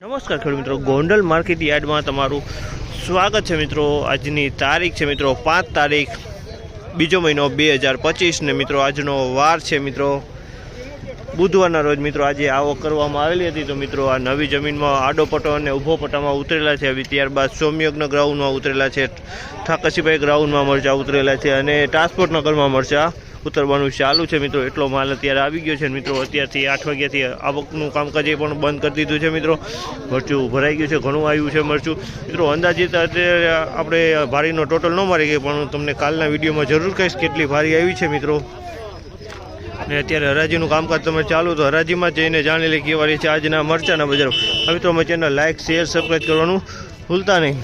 નમસ્કાર ખેડૂત મિત્રો, ગોંડલ માર્કેટ યાર્ડમાં તમારું સ્વાગત છે મિત્રો। આજની તારીખ છે મિત્રો 5 તારીખ બીજો મહિનો 2025 ને મિત્રો આજનો વાર છે મિત્રો બુધવારના રોજ મિત્રો આજે આવક કરવામાં આવેલી હતી। તો મિત્રો આ નવી જમીનમાં આડો પટ્ટો અને ઊભો પટ્ટામાં ઉતરેલા છે। હવે ત્યારબાદ સોમયજ્ઞ ગ્રાઉન્ડમાં ઉતરેલા છે, ઠાકરસીભાઈ ગ્રાઉન્ડમાં મરચા ઉતરેલા છે અને ટ્રાન્સપોર્ટ નગરમાં મરચા ઉતરવાનું ચાલુ છે મિત્રો। એટલો માલ અત્યારે આવી ગયો છે મિત્રો। અત્યારથી 8 વાગ્યાથી આવકનું કામકાજ પણ બંધ કરી દીધું છે મિત્રો। મરચું ભરાઈ ગયું છે, ઘણું આવ્યું છે મરચું મિત્રો। અંદાજિત અત્યારે આપણે ભારીનો ટોટલ ન મારી ગઈ, પણ તમને કાલના વિડીયોમાં જરૂર કહીશ કેટલી ભારી આવી છે મિત્રો। ને અત્યારે હરાજીનું કામકાજ તમે ચાલુ, તો હરાજીમાં જઈને જાણી લે કેવા રહી છે આજના મરચાના બજારો। મિત્રો અમે ચેનલ લાઇક શેર સબસ્ક્રાઈબ કરવાનું ભૂલતા નહીં।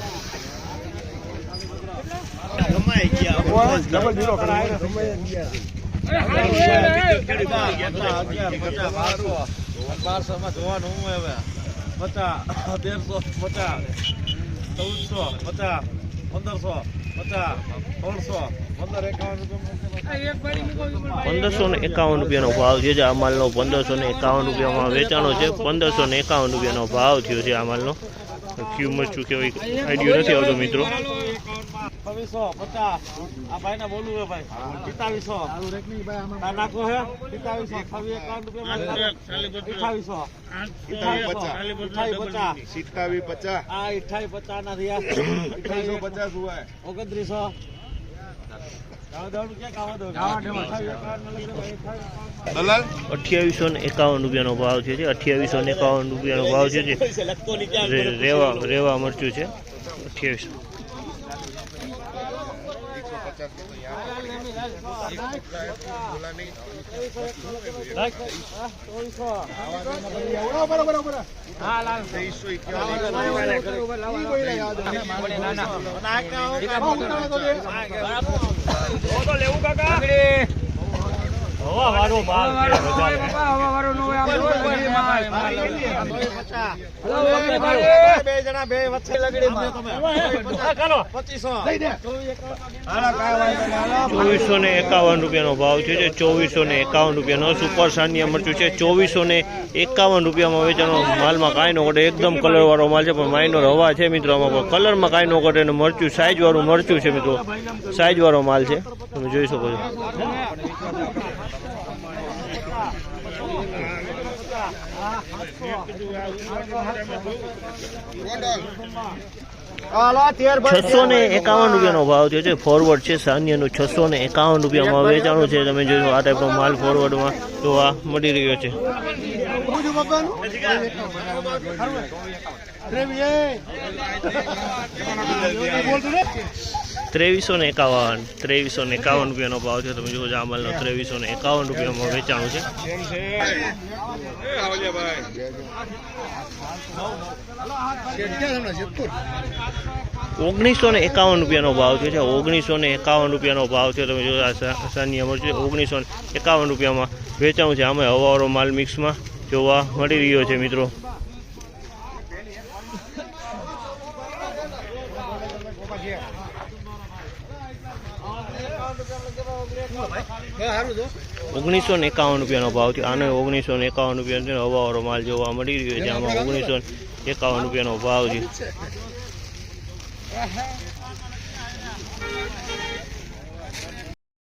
₹1551 ભાવ છે। આ માલનો ₹1551 વેચાણો છે। ₹1551 ભાવ થયો છે આ માલનો। ક્યુ મરચું કેવું આઈડિયો નથી આવતો મિત્રો। 2851 ભાવ છે। 2851 ભાવ છે। રેવા મરચું છે 2800। ₹2451 ભાવ છે। ₹2451 સુપર સાનિયા મરચું છે। ₹2451 વેચાણો। માલમાં કાંઈ નો ઘટે, એકદમ કલર વાળો માલ છે, પણ માઇનોર હવા છે મિત્રો। આમાં કલરમાં કાંઈ નો ઘટે અને મરચું સાઈઝ વાળું મરચું છે મિત્રો। સાઈઝ વાળો માલ છે, તમે જોઈ શકો છો। ₹651 ભાવ છે। ફોરવર્ડ છે સાનિયાનું ₹651 વેચાણું છે। તમે જોયું આ ટાઈપનો માલ ફોરવર્ડમાં જોવા મળી રહ્યો છે। ₹2351 ભાવ છે। તમે જોવો આ માલનો ₹2351 વેચાણું છે। ₹1951 ભાવ છે। ₹1951 ભાવ છે। તમે જો સાનિયા મરચું ₹1951 વેચાણું છે। આમાં હવાવાળો માલ મિક્સમાં જોવા મળી રહ્યો છે મિત્રો। ₹1951 ભાવ છે। આનો ₹1951 હવાવાળો માલ જોવા મળી રહ્યો છે। આમાં ₹1951 ભાવ છે।